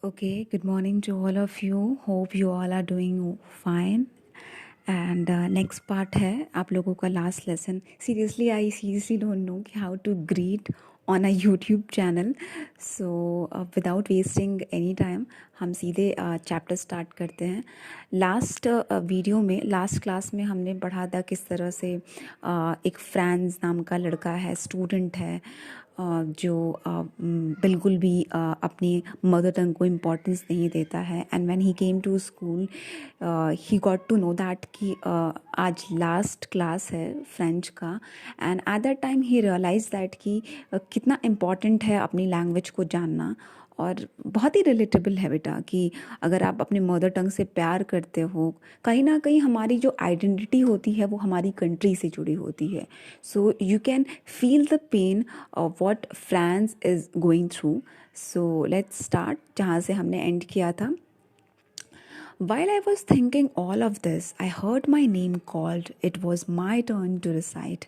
Okay, good morning to all of you. Hope you all are doing fine. And next part है आप लोगों का last lesson. Seriously don't know how to greet on a YouTube channel. So without wasting any time, हम सीधे chapter start करते हैं. Last video में last class में हमने पढ़ा था किस तरह से एक फ्रांस नाम का लड़का है, स्टूडेंट है, जो बिल्कुल भी अपनी मदर टंग को इम्पोर्टेंस नहीं देता है. And when he came to school he got to know that कि आज लास्ट क्लास है फ्रेंच का. And at that time he realise that कि कितना इम्पॉर्टेंट है अपनी लैंग्वेज को जानना. और बहुत ही रिलेटेबल है बेटा कि अगर आप अपने मदर टंग से प्यार करते हो, कहीं ना कहीं हमारी जो आइडेंटिटी होती है वो हमारी कंट्री से जुड़ी होती है. So you can feel the pain of what France is going through. So let's start जहाँ से हमने एंड किया था. While I was thinking all of this, I heard my name called. It was my turn to recite.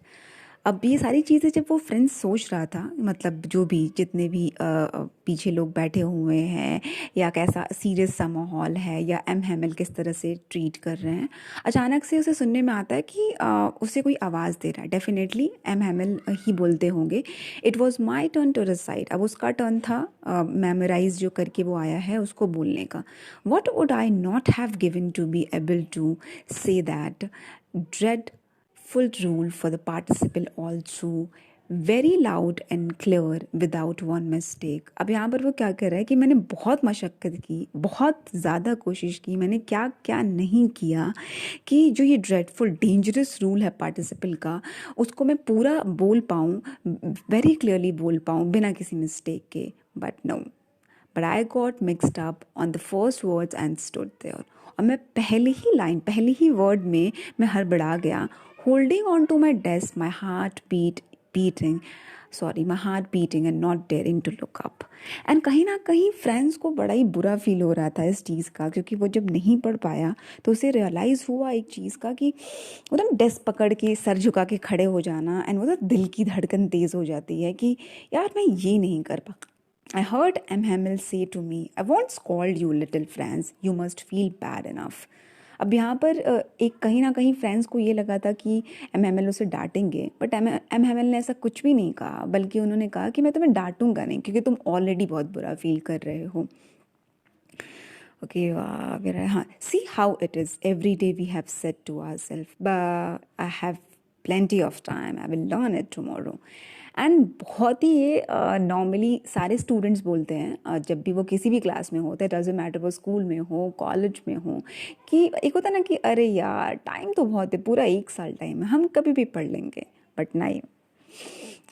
अब ये सारी चीज़ें जब वो फ्रेंड्स सोच रहा था, मतलब जो भी जितने भी पीछे लोग बैठे हुए हैं, या कैसा सीरियस सा माहौल है, या एम हैमिल किस तरह से ट्रीट कर रहे हैं, अचानक से उसे सुनने में आता है कि उसे कोई आवाज़ दे रहा है. डेफिनेटली एम हैमिल ही बोलते होंगे. It was my turn to recite. अब उसका टर्न था मेमोराइज जो करके वो आया है उसको बोलने का. What would I not have given to be able to say that dread full rule for the participle also, very loud and clear without one mistake. अब यहाँ पर वो क्या कर रहा है कि मैंने बहुत मशक्क़त की, बहुत ज़्यादा कोशिश की, मैंने क्या क्या नहीं किया कि जो ये ड्रेडफुल डेंजरस रूल है पार्टिसिपल का, उसको मैं पूरा बोल पाऊँ, वेरी क्लियरली बोल पाऊँ बिना किसी मिस्टेक के. But no, but I got mixed up on the first words and stood there. और मैं पहली ही लाइन, पहली ही वर्ड में मैं हड़बड़ा गया. Holding on to my desk, my heart beating and not daring to look up. And कहीं ना कहीं फ्रेंड्स को बड़ा ही बुरा फील हो रहा था इस चीज़ का, क्योंकि वो जब नहीं पढ़ पाया तो उसे रियलाइज़ हुआ एक चीज़ का कि वो ना डेस्क पकड़ के सर झुका के खड़े हो जाना, एंड वो तो दिल की धड़कन तेज़ हो जाती है कि यार मैं ये नहीं कर पा. I heard M. Hamill say to me, I won't scold you, little Franz. You must feel bad enough. अब यहाँ पर एक कहीं ना कहीं फ्रेंड्स को ये लगा था कि एम हैमिल उसे डांटेंगे, बट एम हैमिल ने ऐसा कुछ भी नहीं कहा, बल्कि उन्होंने कहा कि मैं तुम्हें डांटूंगा नहीं क्योंकि तुम ऑलरेडी बहुत बुरा फील कर रहे हो. Okay, हाँ, see how it is. Every day we have said to ourselves, but I have plenty of time, I will learn it tomorrow. And बहुत ही ये नॉर्मली सारे स्टूडेंट्स बोलते हैं जब भी वो किसी भी क्लास में होते हैं, डजेंट मैटर वो स्कूल में हो, कॉलेज में हो, कि एक होता ना कि अरे यार टाइम तो बहुत है, पूरा 1 साल टाइम है, हम कभी भी पढ़ लेंगे. बट नहीं,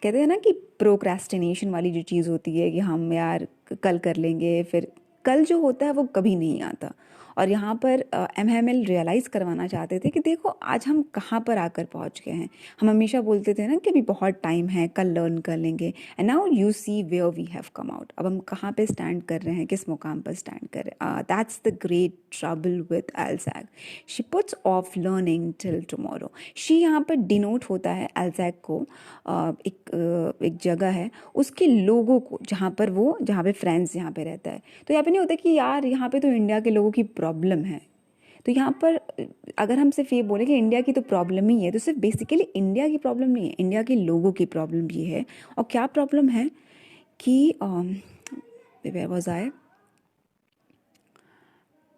कहते हैं ना कि प्रोक्रेस्टिनेशन वाली जो चीज़ होती है कि हम यार कल कर लेंगे, फिर कल जो होता है वो कभी नहीं आता. और यहाँ पर एम हैमिल रियलाइज़ करवाना चाहते थे कि देखो आज हम कहाँ पर आकर पहुँच गए हैं. हम हमेशा बोलते थे ना कि अभी बहुत टाइम है, कल लर्न कर लेंगे, and now you see where we have come out. अब हम कहाँ पे स्टैंड कर रहे हैं, किस मुकाम पर स्टैंड कर रहे हैं. That's the great trouble with Alsace. She puts off learning till tomorrow. She यहाँ पर डिनोट होता है एल्जैक को, एक जगह है उसके लोगों को, जहाँ पे फ्रेंड्स यहाँ पे रहता है. तो यहाँ पे नहीं होता कि यार यहाँ पे तो इंडिया के लोगों की प्रॉब्लम है. तो यहाँ पर अगर हम सिर्फ ये बोले कि इंडिया की तो प्रॉब्लम ही है, तो सिर्फ बेसिकली इंडिया की प्रॉब्लम नहीं है, इंडिया के लोगों की प्रॉब्लम ये है. और क्या प्रॉब्लम है कि where was I,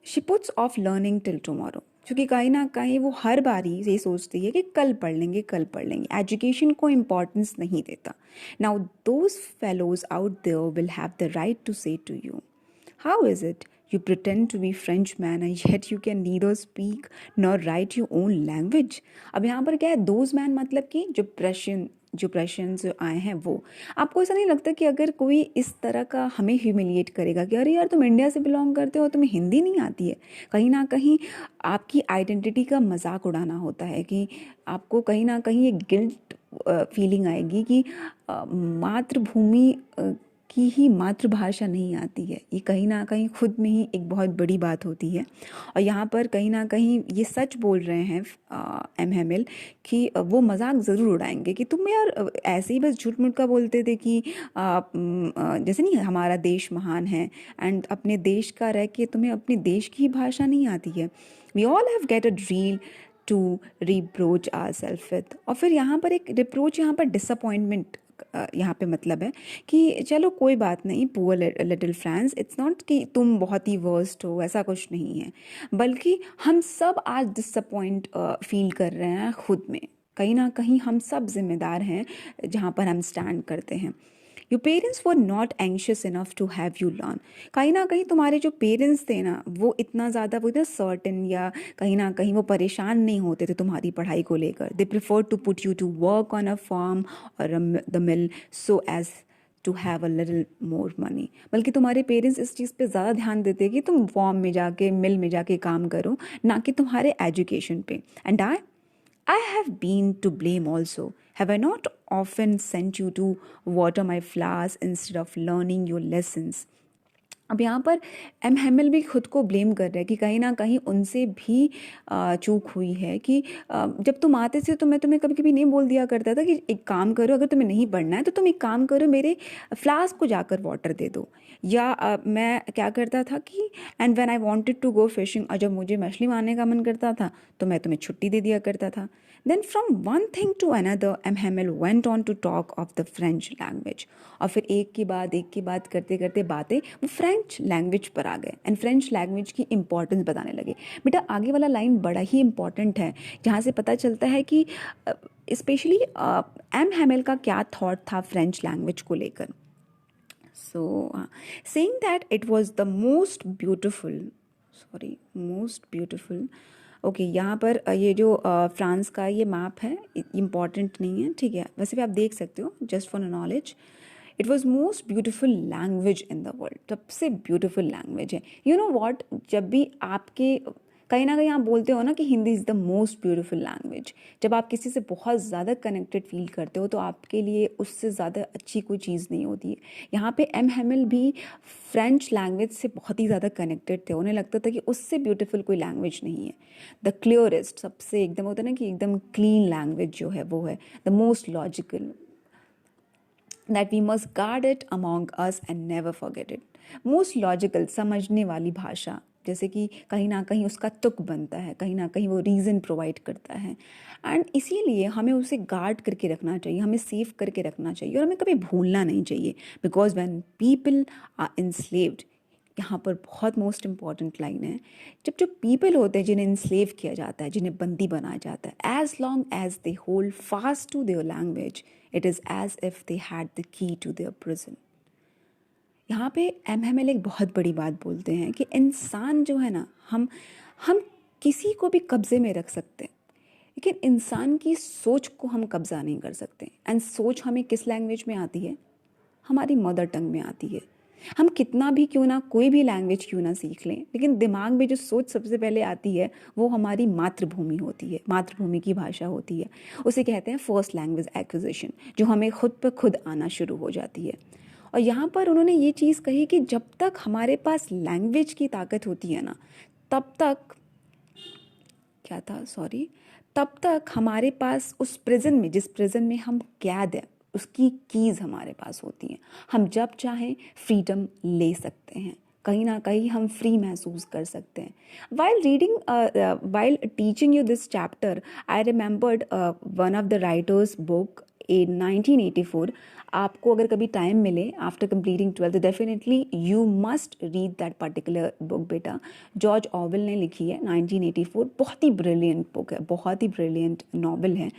she puts off learning till tomorrow. क्योंकि कहीं ना कहीं वो हर बारी ये सोचती है कि कल पढ़ लेंगे, कल पढ़ लेंगे, एजुकेशन को इम्पोर्टेंस नहीं देता. Now those fellows out there will have the right to say to you, how is it you pretend to be Frenchman and yet you can neither speak nor write your own language. अब यहाँ पर क्या है, those man मतलब कि जो Prussians आए हैं वो. आपको ऐसा नहीं लगता कि अगर कोई इस तरह का हमें ह्यूमिलिएट करेगा कि अरे यार तुम इंडिया से बिलोंग करते हो, तुम्हें हिंदी नहीं आती है, कहीं ना कहीं आपकी आइडेंटिटी का मजाक उड़ाना होता है, कि आपको कहीं ना कहीं एक गिल्ट फीलिंग आएगी कि मातृभूमि की ही मातृभाषा नहीं आती है, ये कहीं ना कहीं खुद में ही एक बहुत बड़ी बात होती है। और यहाँ पर कहीं ना कहीं ये सच बोल रहे हैं एम हैमिल कि वो मजाक ज़रूर उड़ाएंगे कि तुम यार ऐसे ही बस झूठ मूठ का बोलते थे कि जैसे नहीं हमारा देश महान है, एंड अपने देश का रह के तुम्हें अपने देश की भाषा नहीं आती है। We all have get a drill to reproach our self with. और फिर यहाँ पर एक रिप्रोच, यहाँ पर डिसअपॉइंटमेंट यहाँ पे मतलब है कि चलो कोई बात नहीं, poor little France, it's not कि तुम बहुत ही वर्स्ट हो, ऐसा कुछ नहीं है, बल्कि हम सब आज डिसअपॉइंट फील कर रहे हैं खुद में। कहीं ना कहीं हम सब जिम्मेदार हैं जहाँ पर हम स्टैंड करते हैं। Your parents were not anxious enough to have you learn. कहीं ना कहीं तुम्हारे जो पेरेंट्स थे ना, वो इतना ज़्यादा वो इतना सर्टन या कहीं ना कहीं वो परेशान नहीं होते थे तुम्हारी पढ़ाई को लेकर। They prefer to put you to work on a farm और the mill so as to have a little more money. बल्कि तुम्हारे पेरेंट्स इस चीज़ पे ज़्यादा ध्यान देते हैं कि तुम फॉर्म में जाके मिल में जाके काम करो, ना कि तुम्हारे एजुकेशन पे। And I have been to blame also. Have I not often sent you to water my flowers instead of learning your lessons? अब यहाँ पर एम हैमिल भी खुद को ब्लेम कर रहे हैं कि कहीं ना कहीं उनसे भी चूक हुई है कि जब तुम आते थे तो मैं तुम्हें कभी कभी नहीं बोल दिया करता था कि एक काम करो, अगर तुम्हें नहीं पढ़ना है तो तुम एक काम करो, मेरे फ्लावर्स को जाकर वाटर दे दो। या मैं क्या करता था कि and when I wanted to go fishing, और जब मुझे मछली मारने का मन करता था तो मैं तुम्हें छुट्टी दे दिया करता था। Then from one thing to another M Hamel went on to talk of the French language. और फिर एक की बात करते करते बातें वो फ्रेंच लैंग्वेज पर आ गए एंड फ्रेंच लैंग्वेज की इंपॉर्टेंस बताने लगे। बेटा आगे वाला लाइन बड़ा ही इंपॉर्टेंट है, जहाँ से पता चलता है कि स्पेशली एम हैमिल का क्या थॉट था फ्रेंच लैंग्वेज को लेकर। So saying that it was the most beautiful okay. यहाँ पर ये जो फ्रांस का ये मैप है इम्पॉर्टेंट नहीं है, ठीक है, वैसे भी आप देख सकते हो just for knowledge. It was most beautiful language in the world, सबसे ब्यूटिफुल लैंग्वेज है। यू नो वॉट, जब भी आपके कहीं ना कहीं आप बोलते हो ना कि Hindi is the most beautiful language, जब आप किसी से बहुत ज़्यादा कनेक्टेड फील करते हो तो आपके लिए उससे ज़्यादा अच्छी कोई चीज़ नहीं होती है। यहाँ पे एम हैमिल भी फ्रेंच लैंग्वेज से बहुत ही ज़्यादा कनेक्टेड थे, उन्हें लगता था कि उससे ब्यूटीफुल कोई लैंग्वेज नहीं है। द क्लियरेस्ट, सबसे एकदम होता है ना कि एकदम क्लीन लैंग्वेज जो है वो है the most logical, that we must guard it among us and never forget it. Most logical, समझने वाली भाषा, जैसे कि कहीं ना कहीं उसका तुक बनता है, कहीं ना कहीं वो रीज़न प्रोवाइड करता है, एंड इसीलिए हमें उसे गार्ड करके रखना चाहिए, हमें सेव करके रखना चाहिए और हमें कभी भूलना नहीं चाहिए। Because when people are enslaved, यहाँ पर बहुत मोस्ट इंपॉर्टेंट लाइन है, जब जो पीपल होते हैं जिन्हें इंस्लेव किया जाता है, जिन्हें बंदी बनाया जाता है, as long as they hold fast to their language, it is as if they had the key to their prison. यहाँ पे एम हैमिल एक बहुत बड़ी बात बोलते हैं कि इंसान जो है ना, हम किसी को भी कब्जे में रख सकते हैं, लेकिन इंसान की सोच को हम कब्जा नहीं कर सकते। एंड सोच हमें किस लैंग्वेज में आती है? हमारी मदर टंग में आती है। हम कितना भी क्यों ना, कोई भी लैंग्वेज क्यों ना सीख लें, लेकिन दिमाग में जो सोच सबसे पहले आती है वो हमारी मातृभूमि होती है, मातृभूमि की भाषा होती है। उसे कहते हैं फर्स्ट लैंग्वेज एक्विजिशन, जो हमें खुद पर खुद आना शुरू हो जाती है। और यहाँ पर उन्होंने ये चीज़ कही कि जब तक हमारे पास लैंग्वेज की ताकत होती है ना, तब तक क्या था, सॉरी, तब तक हमारे पास उस प्रिजन में, जिस प्रिजन में हम कैद हैं, उसकी कीज़ हमारे पास होती हैं। हम जब चाहें फ्रीडम ले सकते हैं, कहीं ना कहीं हम फ्री महसूस कर सकते हैं। While teaching you this chapter, I remembered one of the writers book in 1984. आपको अगर कभी टाइम मिले after completing 12th, definitely you must read that particular book बेटा। जॉर्ज ऑवेल ने लिखी है 1984, बहुत ही ब्रिलियंट बुक है, बहुत ही ब्रिलियंट नॉवल है,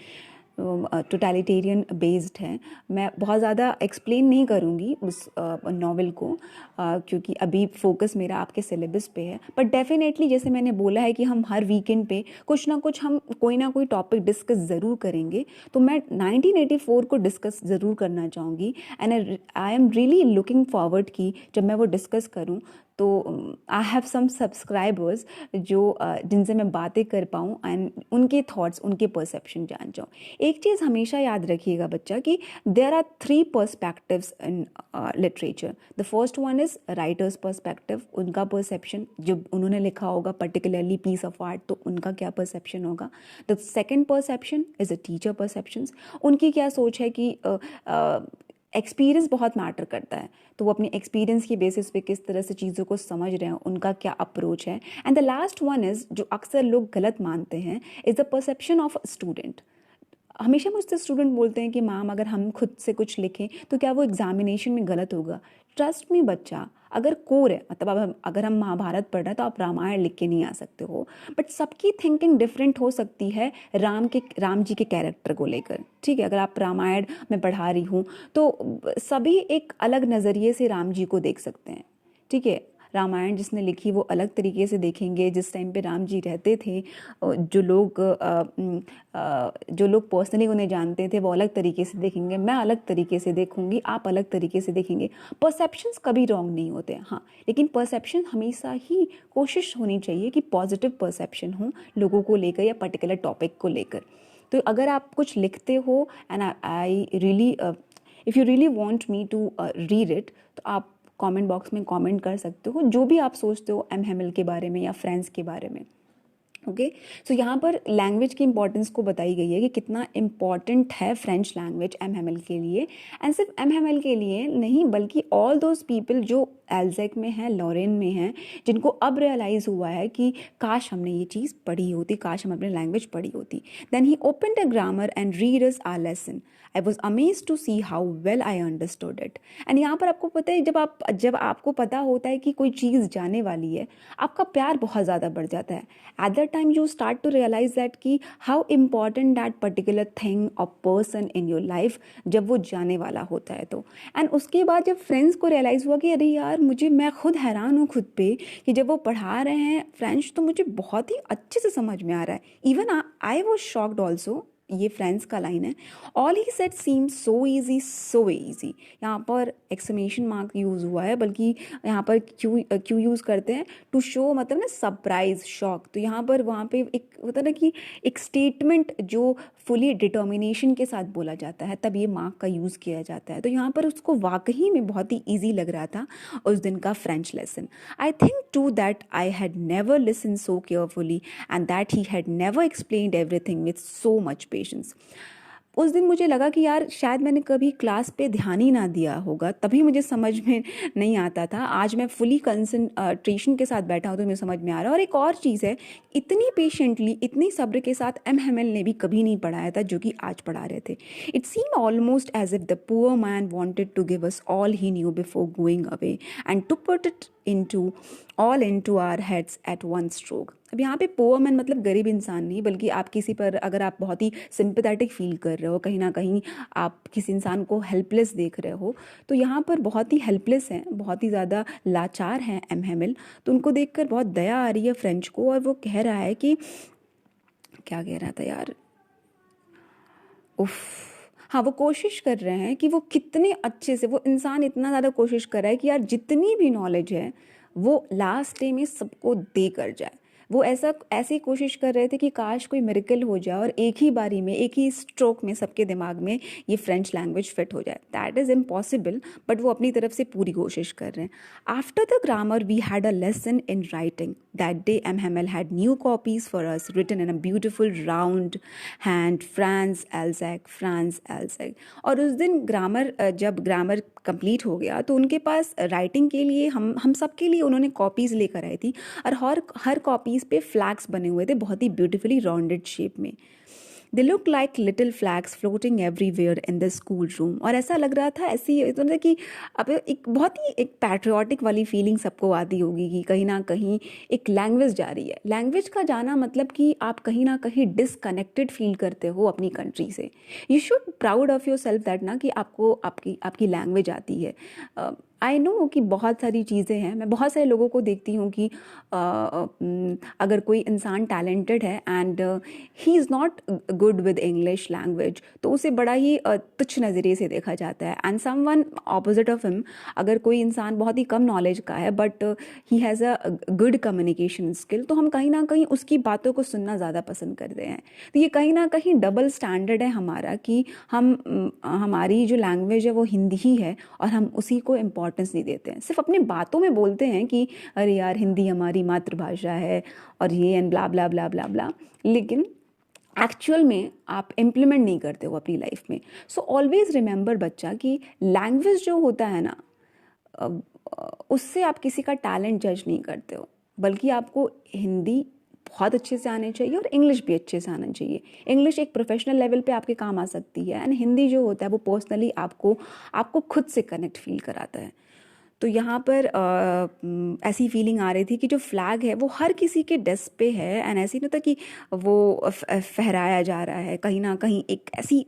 टोटलिटेरियन बेस्ड है। मैं बहुत ज़्यादा एक्सप्लेन नहीं करूँगी उस नॉवल को, क्योंकि अभी फोकस मेरा आपके सिलेबस पे है। बट डेफिनेटली जैसे मैंने बोला है कि हम हर वीकेंड पे कुछ ना कुछ हम कोई ना कोई टॉपिक डिस्कस ज़रूर करेंगे, तो मैं 1984 को डिस्कस ज़रूर करना चाहूँगी। And I am really looking forward कि जब मैं वो डिस्कस करूँ तो आई हैव सम सब्सक्राइबर्स जो जिनसे मैं बातें कर पाऊँ एंड उनके थॉट्स, उनके परसेप्शन जान जाऊँ। एक चीज़ हमेशा याद रखिएगा बच्चा कि there are 3 perspectives in literature. The first one is writer's perspective, उनका परसेप्शन, जो उन्होंने लिखा होगा पर्टिकुलरली पीस ऑफ आर्ट, तो उनका क्या परसेप्शन होगा। The second perception is a teacher perceptions, उनकी क्या सोच है कि एक्सपीरियंस बहुत मैटर करता है, तो वो अपने एक्सपीरियंस की बेसिस पे किस तरह से चीज़ों को समझ रहे हैं, उनका क्या अप्रोच है। And the last one is, जो अक्सर लोग गलत मानते हैं, is the perception of student. हमेशा मुझसे स्टूडेंट बोलते हैं कि मैम अगर हम खुद से कुछ लिखें तो क्या वो एग्जामिनेशन में गलत होगा। ट्रस्ट मी बच्चा, अगर कोर है, मतलब अब अगर हम महाभारत पढ़ रहे हैं तो आप रामायण लिख के नहीं आ सकते हो, बट सबकी थिंकिंग डिफरेंट हो सकती है राम जी के कैरेक्टर को लेकर। ठीक है, अगर आप रामायण में पढ़ा रही हूँ तो सभी एक अलग नज़रिए से राम जी को देख सकते हैं। ठीक है, रामायण जिसने लिखी वो अलग तरीके से देखेंगे, जिस टाइम पे राम जी रहते थे जो लोग पर्सनली उन्हें जानते थे वो अलग तरीके से देखेंगे, मैं अलग तरीके से देखूंगी, आप अलग तरीके से देखेंगे। परसेप्शंस कभी रॉन्ग नहीं होते, हाँ, लेकिन परसेप्शन हमेशा ही कोशिश होनी चाहिए कि पॉजिटिव परसेप्शन हो लोगों को लेकर या पर्टिकुलर टॉपिक को लेकर। तो अगर आप कुछ लिखते हो and I really if you really want me to read it, तो आप कमेंट बॉक्स में कमेंट कर सकते हो जो भी आप सोचते हो एम हैमिल के बारे में या फ्रेंड्स के बारे में। ओके, सो यहाँ पर लैंग्वेज की इंपॉर्टेंस को बताई गई है कि कितना इम्पॉर्टेंट है फ्रेंच लैंग्वेज एम हैमिल के लिए, एंड सिर्फ एम हैमिल के लिए नहीं बल्कि ऑल दोज पीपल जो एल्जेक में हैं, लॉरेन में हैं, जिनको अब रियलाइज़ हुआ है कि काश हमने ये चीज़ पढ़ी होती, काश हम अपनी लैंग्वेज पढ़ी होती। Then he opened a grammar and read us our lesson. I was amazed to see how well I understood it. And यहाँ पर आपको पता है, जब आपको पता होता है कि कोई चीज़ जाने वाली है, आपका प्यार बहुत ज़्यादा बढ़ जाता है। At that time you start to realise that कि how important that particular thing और पर्सन इन योर लाइफ जब वो जाने वाला होता है। तो एंड उसके बाद जब फ्रेंड्स को रियलाइज़ हुआ कि अरे यार, मैं खुद हैरान हूँ खुद पे कि जब वो पढ़ा रहे हैं फ्रेंच तो मुझे बहुत ही अच्छे से समझ में आ रहा है। Even I was shocked also, ये फ्रेंड्स का लाइन है, all he said seem so easy, so easy. यहाँ पर एक्सक्लेमेशन मार्क यूज़ हुआ है, बल्कि यहाँ पर क्यों यूज़ करते हैं, टू शो, मतलब ना सरप्राइज, शॉक। तो यहाँ पर वहाँ पे एक होता है ना कि एक स्टेटमेंट जो फुली डिटर्मिनेशन के साथ बोला जाता है, तब ये मार्क का यूज़ किया जाता है। तो यहाँ पर उसको वाकई में बहुत ही ईजी लग रहा था उस दिन का French lesson. I think too that I had never listen so carefully and that he had never explained everything with so much patience. उस दिन मुझे लगा कि यार शायद मैंने कभी क्लास पे ध्यान ही ना दिया होगा, तभी मुझे समझ में नहीं आता था। आज मैं फुली कंसंट्रेशन के साथ बैठा हूँ तो मुझे समझ में आ रहा है। और एक और चीज़ है, इतनी पेशेंटली, इतनी सब्र के साथ एम हैमिल ने भी कभी नहीं पढ़ाया था जो कि आज पढ़ा रहे थे। It seem almost as if the poor man wanted to give us all he knew before going away and to put it all into our heads at one stroke। अब यहाँ पे पुअर मैन मतलब गरीब इंसान नहीं, बल्कि आप किसी पर अगर आप बहुत ही सिंपैथेटिक फील कर रहे हो, कहीं ना कहीं आप किसी इंसान को हेल्पलेस देख रहे हो, तो यहाँ पर बहुत ही हेल्पलेस हैं, बहुत ही ज़्यादा लाचार हैं एम हैमिल। तो उनको देखकर बहुत दया आ रही है फ्रेंच को, और वो कह रहा है कि, क्या कह रहा था यार, उफ, हाँ, वो कोशिश कर रहे हैं कि वो कितने अच्छे से, वो इंसान इतना ज़्यादा कोशिश कर रहा है कि यार जितनी भी नॉलेज है वो लास्ट डे में सबको दे कर जाए। वो ऐसे कोशिश कर रहे थे कि काश कोई मिरेकल हो जाए और एक ही बारी में, एक ही स्ट्रोक में सबके दिमाग में ये फ्रेंच लैंग्वेज फिट हो जाए। दैट इज़ इम्पॉसिबल, बट वो अपनी तरफ से पूरी कोशिश कर रहे हैं। After the grammar we had a lesson in writing. That day M Hamel had new copies for us written in a beautiful round hand, France Alsace. और उस दिन जब ग्रामर कंप्लीट हो गया तो उनके पास राइटिंग के लिए हम सब के लिए उन्होंने कॉपीज़ लेकर आई थी, और हर कॉपीज़ पे फ्लैग्स बने हुए थे बहुत ही ब्यूटीफुली राउंडेड शेप में। They look like little flags floating everywhere in the school room. और ऐसा लग रहा था, ऐसी तो कि अब एक बहुत ही एक पैट्रियाटिक वाली फीलिंग सबको आती होगी कि कहीं ना कहीं एक लैंग्वेज जा रही है। लैंग्वेज का जाना मतलब कि आप कहीं ना कहीं डिसकनेक्टेड फील करते हो अपनी कंट्री से। You should proud of your self that ना कि आपको आपकी लैंग्वेज आती है। आई नो कि बहुत सारी चीज़ें हैं, मैं बहुत सारे लोगों को देखती हूँ कि अगर कोई इंसान टैलेंटेड है and he is not good with English language, तो उसे बड़ा ही तुच्छ नज़रिए से देखा जाता है। And someone opposite of him, अगर कोई इंसान बहुत ही कम नॉलेज का है but he has a good communication skill, तो हम कहीं ना कहीं उसकी बातों को सुनना ज़्यादा पसंद करते हैं। तो ये कहीं ना कहीं डबल स्टैंडर्ड है हमारा कि हमारी जो लैंग्वेज है वो हिंदी ही है और हम उसी को इम्पोर्टेंस नहीं देते हैं। सिर्फ अपनी बातों में बोलते हैं कि अरे यार हिंदी हमारी मातृभाषा है और ये एंड ब्ला ब्ला ब्ला ब्ला ब्ला, लेकिन एक्चुअल में आप इम्प्लीमेंट नहीं करते हो अपनी लाइफ में। सो ऑलवेज रिमेंबर बच्चा कि लैंग्वेज जो होता है ना, उससे आप किसी का टैलेंट जज नहीं करते हो, बल्कि आपको हिंदी बहुत अच्छे से आने चाहिए और इंग्लिश भी अच्छे से आना चाहिए। इंग्लिश एक प्रोफेशनल लेवल पे आपके काम आ सकती है एंड हिंदी जो होता है वो पर्सनली आपको आपको खुद से कनेक्ट फील कराता है। तो यहाँ पर ऐसी फीलिंग आ रही थी कि जो फ्लैग है वो हर किसी के डेस्क पे है एंड ऐसी नहीं होता कि वो फहराया जा रहा है, कहीं ना कहीं एक ऐसी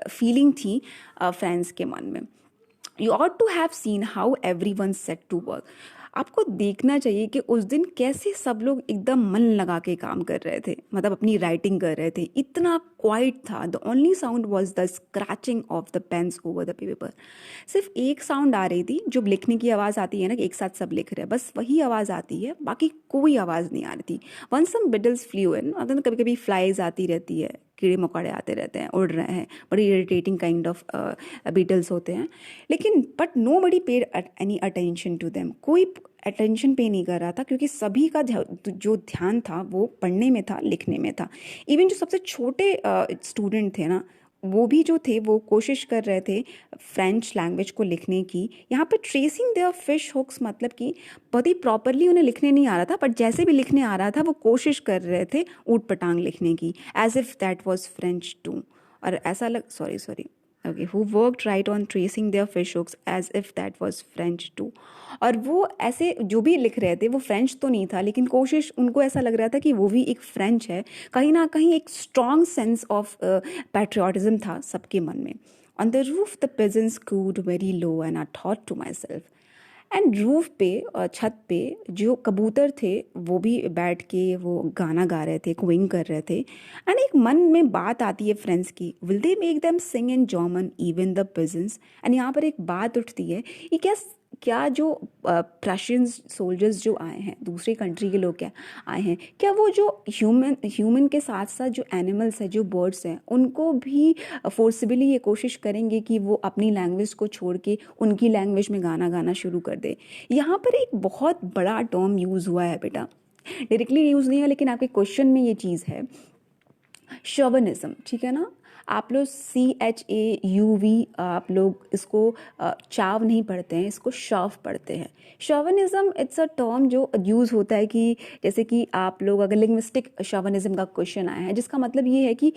फीलिंग थी फ्रेंड्स के मन में। You ought to have seen how every one set to work. आपको देखना चाहिए कि उस दिन कैसे सब लोग एकदम मन लगा के काम कर रहे थे, मतलब अपनी राइटिंग कर रहे थे। इतना क्वाइट था, the only sound was the scratching of the pens over the paper. सिर्फ एक साउंड आ रही थी, जो लिखने की आवाज़ आती है ना कि एक साथ सब लिख रहे हैं, बस वही आवाज़ आती है, बाकी कोई आवाज़ नहीं आ रही थी। वन सम बिडल्स फ्लू इन, मतलब कभी कभी फ्लाइज आती रहती है, कीड़े मकोड़े आते रहते हैं, उड़ रहे हैं, बड़ी इरिटेटिंग काइंड ऑफ बीटल्स होते हैं, लेकिन but nobody paid any attention to them. कोई अटेंशन पे नहीं कर रहा था, क्योंकि सभी का जो ध्यान था वो पढ़ने में था, लिखने में था। इवन जो सबसे छोटे स्टूडेंट थे ना, वो भी जो थे वो कोशिश कर रहे थे फ्रेंच लैंग्वेज को लिखने की। यहाँ पे ट्रेसिंग देयर फिश हुक्स, मतलब कि बहुत ही प्रॉपरली उन्हें लिखने नहीं आ रहा था, बट जैसे भी लिखने आ रहा था वो कोशिश कर रहे थे ऊट पटांग लिखने की, as if that was French too. और ऐसा लग sorry sorry okay, who worked right on tracing their fish hooks as if that was French too. और वो ऐसे जो भी लिख रहे थे वो फ्रेंच तो नहीं था, लेकिन कोशिश उनको ऐसा लग रहा था कि वो भी एक फ्रेंच है। कहीं ना कहीं एक स्ट्रॉन्ग सेंस ऑफ पैट्रियाटिज्म था सबके मन में। On the roof the peasants cooed very low and I thought to myself, and roof पे छत पे जो कबूतर थे वो भी बैठ के वो गाना गा रहे थे, क्विंग कर रहे थे। एंड एक मन में बात आती है फ्रेंड्स की, will they make them sing in German even the pigeons. And यहाँ पर एक बात उठती है कि क्या जो प्रशियंस सोल्जर्स जो आए हैं, दूसरी कंट्री के लोग क्या आए हैं, क्या वो जो ह्यूमन के साथ साथ जो एनिमल्स हैं, जो बर्ड्स हैं, उनको भी फोर्सबली ये कोशिश करेंगे कि वो अपनी लैंग्वेज को छोड़ के उनकी लैंग्वेज में गाना गाना शुरू कर दे। यहाँ पर एक बहुत बड़ा टर्म यूज़ हुआ है बेटा, डायरेक्टली यूज़ नहीं है लेकिन आपके क्वेश्चन में ये चीज़ है, शोविनिज्म, ठीक है ना। आप लोग CHAUV, आप लोग इसको चाव नहीं पढ़ते हैं, इसको शॉव पढ़ते हैं। शोविनिज्म इट्स अ टर्म जो यूज़ होता है कि जैसे कि आप लोग अगर लिंग्विस्टिक शोविनिज्म का क्वेश्चन आया है, जिसका मतलब ये है कि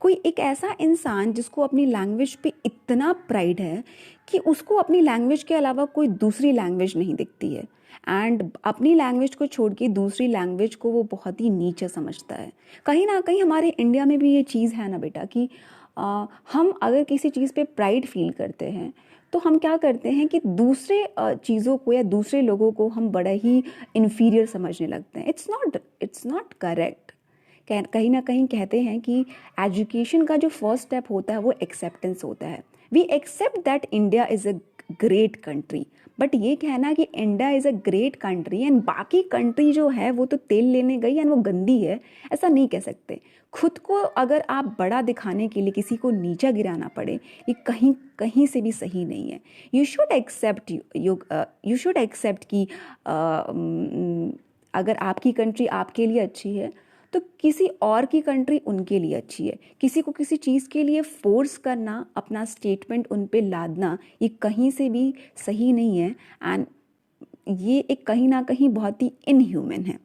कोई एक ऐसा इंसान जिसको अपनी लैंग्वेज पे इतना प्राइड है कि उसको अपनी लैंग्वेज के अलावा कोई दूसरी लैंग्वेज नहीं दिखती है, एंड अपनी लैंग्वेज को छोड़ के दूसरी लैंग्वेज को वो बहुत ही नीचा समझता है। कहीं ना कहीं हमारे इंडिया में भी ये चीज़ है ना बेटा कि हम अगर किसी चीज़ पे प्राइड फील करते हैं तो हम क्या करते हैं कि दूसरे चीज़ों को या दूसरे लोगों को हम बड़ा ही इन्फीरियर समझने लगते हैं। It's not correct. कहीं ना कहीं कहते हैं कि एजुकेशन का जो फर्स्ट स्टेप होता है वो एक्सेप्टेंस होता है। We accept that India is a great country, but ये कहना कि India is a great country and बाकी कंट्री जो है वो तो तेल लेने गई एंड वो गंदी है, ऐसा नहीं कह सकते। खुद को अगर आप बड़ा दिखाने के लिए किसी को नीचा गिराना पड़े, ये कहीं कहीं से भी सही नहीं है। यू शुड एक्सेप्ट कि अगर आपकी कंट्री आपके लिए अच्छी है तो किसी और की कंट्री उनके लिए अच्छी है। किसी को किसी चीज़ के लिए फोर्स करना, अपना स्टेटमेंट उन पे लादना, ये कहीं से भी सही नहीं है एंड ये एक कहीं ना कहीं बहुत ही इनह्यूमन है।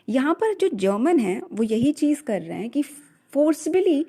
यहाँ पर जो जर्मन है वो यही चीज़ कर रहे हैं कि फोर्सबली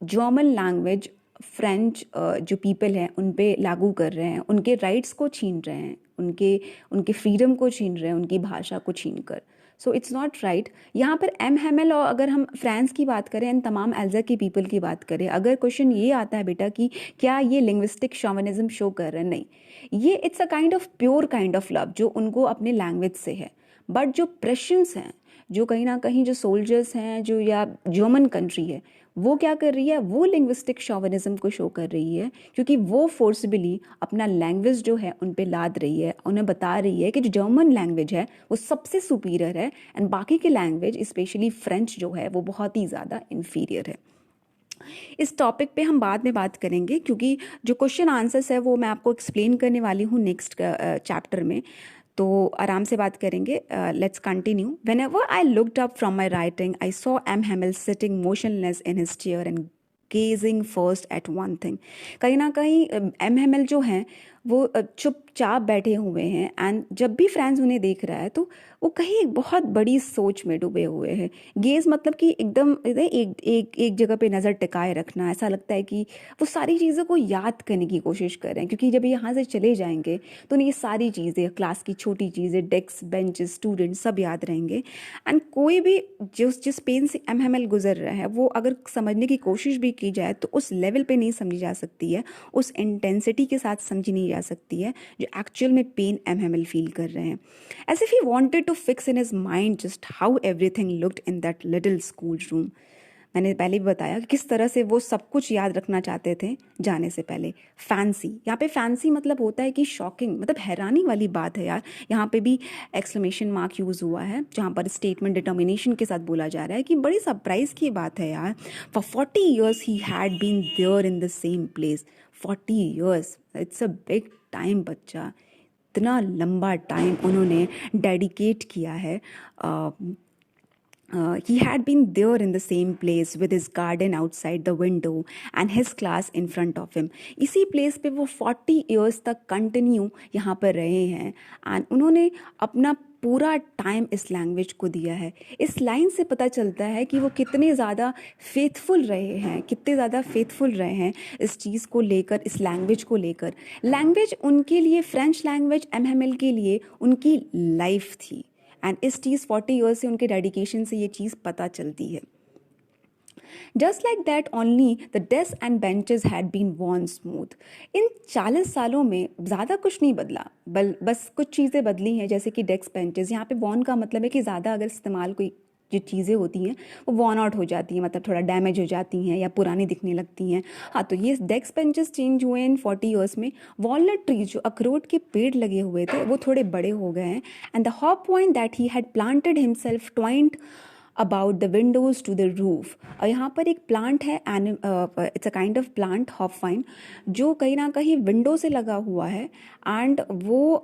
जर्मन लैंग्वेज फ्रेंच जो पीपल हैं उन पे लागू कर रहे हैं, उनके राइट्स को छीन रहे हैं, उनके फ्रीडम को छीन रहे हैं, उनकी भाषा को छीन कर। So it's not right. यहाँ पर एम हैमल और अगर हम फ्रांस की बात करें एंड तमाम एल्जा की पीपल की बात करें, अगर क्वेश्चन ये आता है बेटा कि क्या ये लिंग्विस्टिक शॉविनिज्म शो कर रहे हैं, नहीं, ये it's a kind of pure kind of love जो उनको अपने लैंग्वेज से है। बट जो प्रेशंस हैं, जो कहीं ना कहीं जो सोल्जर्स हैं, जो या जर्मन कंट्री है, वो क्या कर रही है, वो लिंग्विस्टिक शॉविनिज्म को शो कर रही है, क्योंकि वो फोर्सबली अपना लैंग्वेज जो है उन पे लाद रही है, उन्हें बता रही है कि जो जर्मन लैंग्वेज है वो सबसे सुपीरियर है एंड बाकी के लैंग्वेज स्पेशली फ्रेंच जो है वो बहुत ही ज़्यादा इन्फीरियर है। इस टॉपिक पे हम बाद में बात करेंगे, क्योंकि जो क्वेश्चन आंसर्स है वो मैं आपको एक्सप्लेन करने वाली हूँ नेक्स्ट चैप्टर में, तो आराम से बात करेंगे। Let's continue. Whenever I looked up from my writing I saw M Hamel sitting motionless in his chair and gazing first at one thing. कहीं ना कहीं एम हैमिल जो हैं वो चुपचाप बैठे हुए हैं, एंड जब भी फ्रांस उन्हें देख रहा है तो वो कहीं एक बहुत बड़ी सोच में डूबे हुए हैं। गेज मतलब कि एकदम एक जगह पे नज़र टिकाए रखना, ऐसा लगता है कि वो सारी चीज़ों को याद करने की कोशिश कर रहे हैं, क्योंकि जब यहाँ से चले जाएंगे तो उन्हें ये सारी चीज़ें, क्लास की छोटी चीज़ें, डेस्क, बेंचेस, स्टूडेंट्स सब याद रहेंगे। एंड कोई भी जिस पेन से एम हैमिल गुजर रहा है वो अगर समझने की कोशिश भी की जाए तो उस लेवल पे नहीं समझी जा सकती है, उस इंटेंसिटी के साथ समझी नहीं जा सकती है जो एक्चुअल में पेन एम हैमिल फील कर रहे हैं। As if he wanted to fix in his mind just how everything looked in that little school room. मैंने पहले भी बताया कि किस तरह से वो सब कुछ याद रखना चाहते थे जाने से पहले। फैंसी, यहाँ पे फैंसी मतलब होता है कि शॉकिंग, मतलब हैरानी वाली बात है यार। यहाँ पे भी एक्सक्लेमेशन मार्क यूज़ हुआ है, जहाँ पर स्टेटमेंट डिटर्मिनेशन के साथ बोला जा रहा है कि बड़ी सरप्राइज की बात है यार। For 40 years he had been there in the same place. 40 years, it's a big time बच्चा। इतना लंबा टाइम उन्होंने डेडिकेट किया है। He had been there in the same place with his garden outside the window and his class in front of him. इसी place पे वो 40 years तक कंटिन्यू यहाँ पर रहे हैं, एंड उन्होंने अपना पूरा टाइम इस लैंग्वेज को दिया है। इस लाइन से पता चलता है कि वो कितने ज़्यादा फेथफुल रहे हैं, कितने ज़्यादा फेथफुल रहे हैं इस चीज़ को लेकर, इस लैंग्वेज को लेकर। लैंग्वेज उनके लिए, फ्रेंच लैंग्वेज एम हैमिल के लिए उनकी लाइफ थी, एंड इस चीज़ 40 ईयर्स से उनके डेडिकेशन से ये चीज़ पता चलती है। Just like that only the desk and benches had been worn smooth. In 40 सालों में ज़्यादा कुछ नहीं बदला, बस कुछ चीज़ें बदली हैं, जैसे कि डेस्क बेंचेस। यहाँ पे वॉर्न का मतलब है कि ज़्यादा अगर इस्तेमाल कोई जो चीज़ें होती हैं वो वॉर्न आउट हो जाती हैं, मतलब थोड़ा डैमेज हो जाती हैं या पुरानी दिखने लगती हैं। हाँ, तो ये डेस्क बेंचेस चेंज हुए इन 40 ईयर्स में। वॉलनट ट्रीज, जो अखरोट के पेड़ लगे हुए थे, वो थोड़े बड़े हो गए हैं, and the hop point that he had planted himself twined about the windows to the roof. और यहाँ पर एक प्लांट है, it's a kind of plant, hop vine, जो कहीं ना कहीं विंडो से लगा हुआ है, एंड वो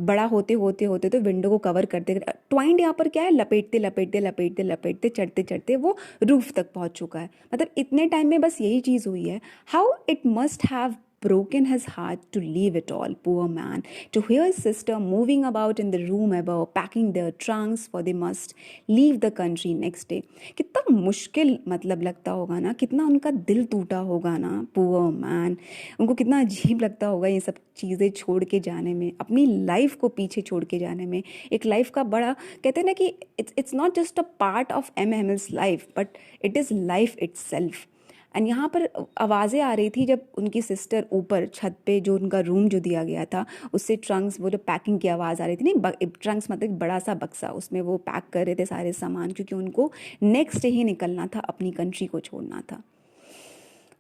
बड़ा होते होते होते तो विंडो को कवर करते। ट्वाइंड यहाँ पर क्या है, लपेटते लपेटते लपेटते लपेटते चढ़ते चढ़ते वो रूफ तक पहुँच चुका है। मतलब इतने टाइम में बस यही चीज़ हुई है। How it must have broken his heart to leave it all, poor man, to hear his sister moving about in the room above, packing their trunks for they must leave the country next day. कितना मुश्किल मतलब लगता होगा ना, कितना उनका दिल टूटा होगा ना, poor man। उनको कितना अजीब लगता होगा ये सब चीज़ें छोड़ के जाने में, अपनी लाइफ को पीछे छोड़ के जाने में। एक लाइफ का बड़ा, कहते हैं ना कि it's not just a part of M. Hamill's life, but it is life itself। And यहाँ पर आवाज़ें आ रही थी जब उनकी सिस्टर ऊपर छत पे, जो उनका रूम जो दिया गया था, उससे ट्रंक्स, वो जो पैकिंग की आवाज़ आ रही थी, नहीं ट्रंक्स मतलब बड़ा सा बक्सा, उसमें वो पैक कर रहे थे सारे सामान, क्योंकि उनको नेक्स्ट डे ही निकलना था, अपनी कंट्री को छोड़ना था।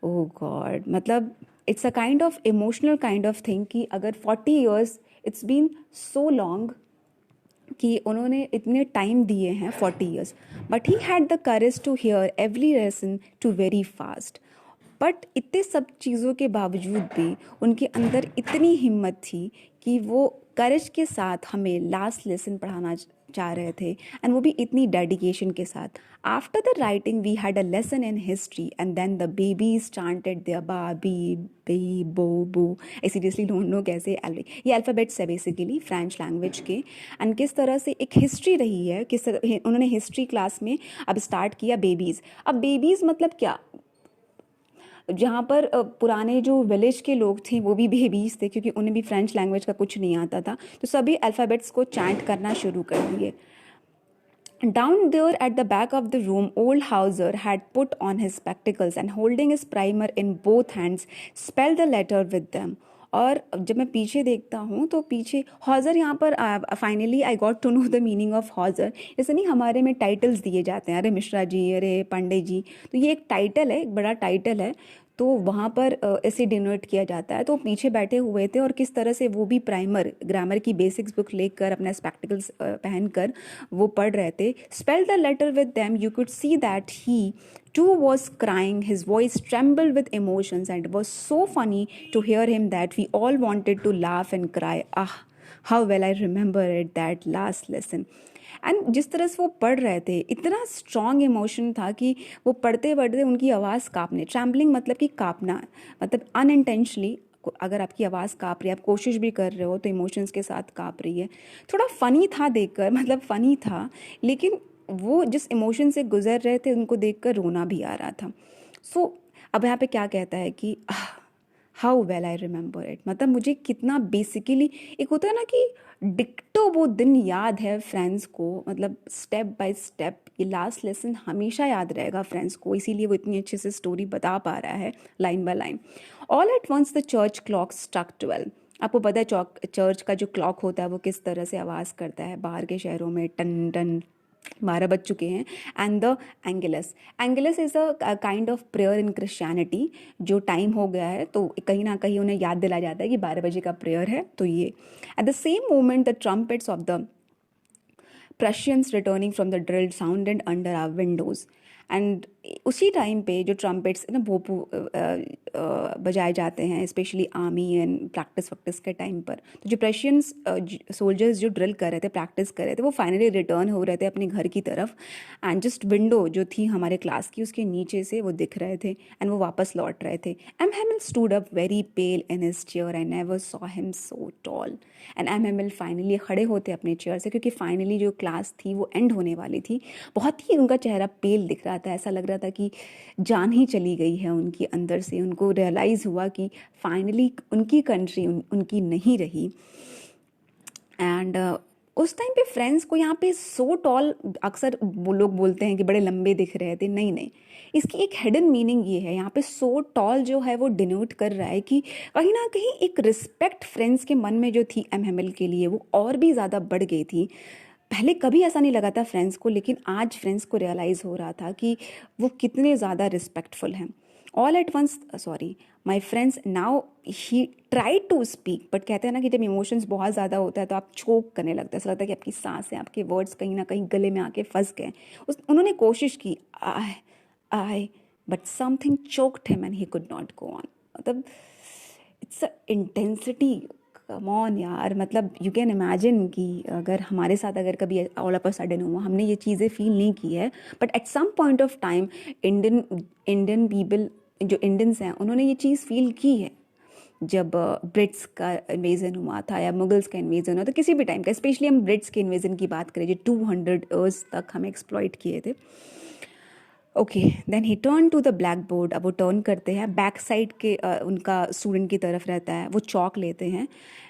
ओह गॉड, मतलब it's a kind of emotional kind of thing कि अगर 40 years, it's been so long कि उन्होंने इतने टाइम दिए हैं, 40 years, but he had the courage to hear every lesson to very fast. बट इतने सब चीज़ों के बावजूद भी उनके अंदर इतनी हिम्मत थी कि वो करेज के साथ हमें लास्ट लेसन पढ़ाना चाह रहे थे, एंड वो भी इतनी डेडिकेशन के साथ। After the writing we had a lesson in history and then the babies chanted their ba be bi bo bu. I seriously don't know कैसे ये अल्फ़ाबेट्स है बेसिकली फ्रेंच लैंग्वेज के, एंड किस तरह से एक हिस्ट्री रही है, किस तरह उन्होंने हिस्ट्री क्लास में अब स्टार्ट किया बेबीज़। अब बेबीज़ मतलब क्या, जहाँ पर पुराने जो विलेज के लोग थे वो भी बेबीज थे, क्योंकि उन्हें भी फ्रेंच लैंग्वेज का कुछ नहीं आता था, तो सभी अल्फ़ाबेट्स को चैंट करना शुरू कर दिए. Down there at the back of the room, old Hauser had put on his spectacles and holding his primer in both hands, spelled the letter with them. और जब मैं पीछे देखता हूँ तो पीछे हॉजर, यहाँ पर finally I got to know the meaning of hawser. जैसे नहीं हमारे में टाइटल्स दिए जाते हैं, अरे मिश्रा जी, अरे पांडे जी, तो ये एक टाइटल है, एक बड़ा टाइटल है, तो वहाँ पर ऐसे डिनोट किया जाता है. तो पीछे बैठे हुए थे और किस तरह से वो भी प्राइमर, ग्रामर की बेसिक्स बुक लेकर अपना स्पेक्टिकल्स पहनकर वो पढ़ रहे थे. Spell the letter with them, you could see that he too was crying, his voice trembled with emotions, and it was so funny to hear him that we all wanted to laugh and cry. Ah, how well I remember it, that last lesson. And जिस तरह से वो पढ़ रहे थे, इतना strong emotion था कि वो पढ़ते पढ़ते उनकी आवाज़ काँपने, ट्रैम्बलिंग मतलब कि काँपना, मतलब अनइंटेंशनली अगर आपकी आवाज़ काँप रही है, आप कोशिश भी कर रहे हो तो इमोशंस के साथ काँप रही है. थोड़ा फ़नी था देखकर, मतलब फ़नी था, लेकिन वो जिस इमोशन से गुजर रहे थे उनको देखकर रोना भी आ रहा था. सो अब यहाँ पे क्या कहता है कि how well I remember it, मतलब मुझे कितना बेसिकली, एक होता है ना कि डिक्टो वो दिन याद है फ्रेंड्स को, मतलब स्टेप बाय स्टेप ये लास्ट लेसन हमेशा याद रहेगा फ्रेंड्स को, इसीलिए वो इतनी अच्छे से स्टोरी बता पा रहा है line by line. All at once the church clock struck 12. आपको पता है चर्च का जो क्लॉक होता है वो किस तरह से आवाज़ करता है, बाहर के शहरों में टन टन 12 बज चुके हैं. And the Angelus is a kind of prayer in Christianity. जो टाइम हो गया है तो कहीं ना कहीं उन्हें याद दिला जाता है कि 12 बजे का प्रेयर है. तो ये at the same moment the trumpets of the Prussians returning from the drill sounded under our windows. And उसी टाइम पे जो ट्रम्पेट्स ना भोपू बजाए जाते हैं, स्पेशली आर्मी एंड प्रैक्टिस वक्टिस के टाइम पर, तो जो प्रशियंस सोल्जर्स जो ड्रिल कर रहे थे, प्रैक्टिस कर रहे थे, वो फाइनली रिटर्न हो रहे थे अपने घर की तरफ. एंड जस्ट विंडो जो थी हमारे क्लास की उसके नीचे से वो दिख रहे थे एंड वो वापस लौट रहे थे. M Hamel stood up very pale in his chair, I never saw him so tall. And M Hamel finally खड़े होते अपने चेयर से, क्योंकि फाइनली जो क्लास थी वो एंड होने वाली थी. बहुत ही उनका चेहरा पेल दिख रहा था, ऐसा लग रहा था कि जान ही चली गई है उनकी अंदर से. उनको रियलाइज़ हुआ कि फाइनली उनकी कंट्री उनकी नहीं रही. एंड उस टाइम पे फ्रेंड्स को यहाँ पे सो टॉल, अक्सर वो लोग बोलते हैं कि बड़े लंबे दिख रहे थे, नहीं नहीं, इसकी एक हिडन मीनिंग ये है. यहाँ पे सो टॉल जो है वो डिनोट कर रहा है कि कहीं ना कहीं एक रिस्पेक्ट फ्रेंड्स के मन में जो थी एम हेमिल के लिए वो और भी ज़्यादा बढ़ गई थी. पहले कभी ऐसा नहीं लगा था फ्रेंड्स को, लेकिन आज फ्रेंड्स को रियलाइज़ हो रहा था कि वो कितने ज़्यादा रिस्पेक्टफुल हैं. All at once, sorry my friends, now he try to speak, but कहते हैं ना कि जब इमोशंस बहुत ज़्यादा होता है तो आप चोक करने लगते हैं, ऐसा लगता है कि आपकी सांसें, आपके वर्ड्स कहीं ना कहीं गले में आके फंस गए. उन्होंने कोशिश की, I but something choked him and he could not go on. मतलब it's a intensity, come on यार. मतलब यू कैन इमेजिन कि अगर हमारे साथ अगर कभी ऑल ऑफ अ सडन हुआ, हमने ये चीज़ें फील नहीं की है, but at some point of time Indian people, जो इंडियंस हैं, उन्होंने ये चीज़ फील की है. जब ब्रिट्स का इन्वेजन हुआ था या मुगल्स का इन्वेजन हुआ, तो किसी भी टाइम का, स्पेशली हम ब्रिट्स के इन्वेजन की बात करें जो 200 ईयर्स तक हमें एक्सप्लॉइट किए थे. Okay, then he turn to the blackboard. अब वो टर्न करते हैं, बैक साइड के उनका स्टूडेंट की तरफ रहता है, वो चौक लेते हैं,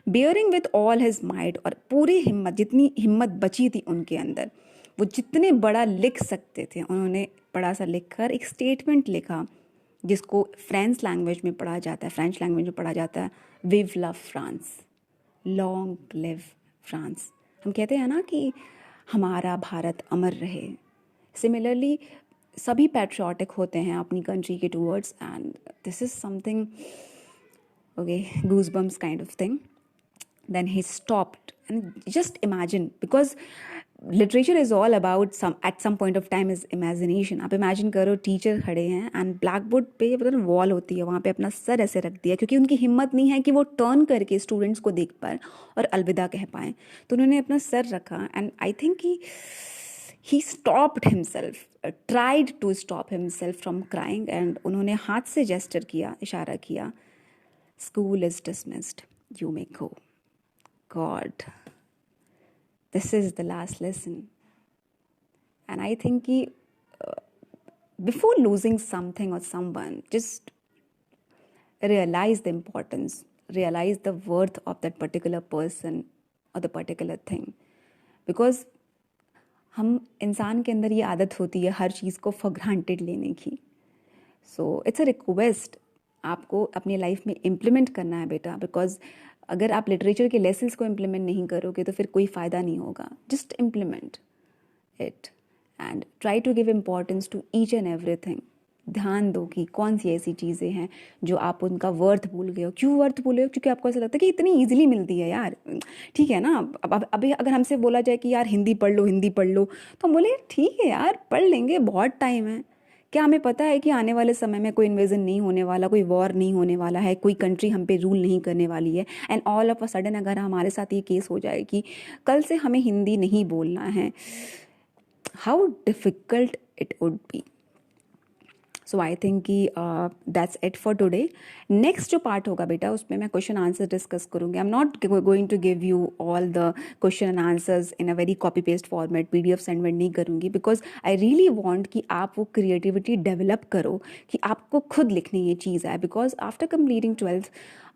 bearing with all his might, और पूरी हिम्मत, जितनी हिम्मत बची थी उनके अंदर, वो जितने बड़ा लिख सकते थे उन्होंने बड़ा सा लिख कर एक स्टेटमेंट लिखा, जिसको फ्रेंच लैंग्वेज में पढ़ा जाता है, vive la France, long live France. हम कहते हैं ना कि हमारा भारत अमर रहे. सिमिलरली सभी पैट्रियाटिक होते हैं अपनी कंट्री के towards, and this is something, okay, goosebumps kind of thing. Then he stopped and just imagine, because literature is all about at some point of time is imagination. आप imagine करो, teacher खड़े हैं and black board पे पता ना wall होती है, वहाँ पे अपना सर ऐसे रख दिया, क्योंकि उनकी हिम्मत नहीं है कि वो टर्न करके स्टूडेंट्स को देख पाए और अलविदा कह पाएँ, तो उन्होंने अपना सर रखा. एंड आई थिंक कि he stopped himself, tried to stop himself from crying, and उन्होंने हाथ से जेस्चर किया, इशारा किया, school is dismissed, you may go. God, this is the last lesson. And I think कि before losing something or someone, just realize the importance, realize the worth of that particular person or the particular thing. Because हम इंसान के अंदर ये आदत होती है हर चीज़ को फॉर ग्रांटेड लेने की. सो इट्स अ रिक्वेस्ट, आपको अपनी लाइफ में इम्प्लीमेंट करना है बेटा. बिकॉज अगर आप लिटरेचर के लेसन्स को इम्प्लीमेंट नहीं करोगे तो फिर कोई फ़ायदा नहीं होगा. Just implement it and try to give importance to each and everything. ध्यान दो कि कौन सी ऐसी चीज़ें हैं जो आप उनका वर्थ भूल गए हो. क्यों वर्थ भूले हो? क्योंकि आपको ऐसा लगता है कि इतनी ईजिली मिलती है यार. ठीक है ना. अब अभी अगर हमसे बोला जाए कि यार हिंदी पढ़ लो, हिंदी पढ़ लो, तो हम बोले ठीक है यार पढ़ लेंगे, बहुत टाइम है. क्या हमें पता है कि आने वाले समय में कोई इन्वेजन नहीं होने वाला, कोई वॉर नहीं होने वाला है, कोई कंट्री हम पे रूल नहीं करने वाली है. And all of a sudden अगर हमारे साथ ये केस हो जाए कि कल से हमें हिंदी नहीं बोलना है, how difficult it would be. So I think कि that's it for today. Next जो पार्ट होगा बेटा उसमें मैं क्वेश्चन आंसर डिस्कस करूँगी. I am not going to give you all the question and answers in a very copy paste format. PDF send नहीं करूँगी because I really want कि आप वो क्रिएटिविटी डेवलप करो कि आपको खुद लिखनी ये चीज़ है. बिकॉज आफ्टर कंप्लीटिंग 12th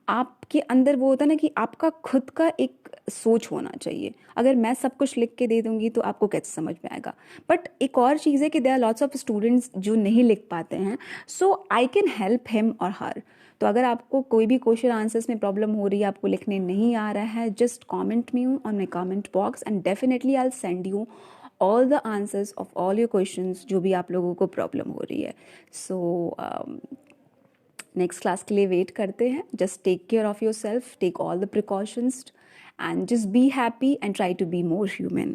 आपके अंदर वो होता है ना कि आपका खुद का एक सोच होना चाहिए. अगर मैं सब कुछ लिख के दे दूंगी तो आपको कैसे समझ में आएगा. बट एक और चीज़ है कि there are lots of students जो नहीं लिख पाते हैं. So I can help him और हर. तो अगर आपको कोई भी क्वेश्चन आंसर्स में प्रॉब्लम हो रही है, आपको लिखने नहीं आ रहा है, just comment me on my comment box and definitely I will send you all the answers of all your questions जो भी आप लोगों को प्रॉब्लम हो रही है. सो नेक्स्ट क्लास के लिए वेट करते हैं. Just take care of your self, take all the precautions and just be happy and try to be more human.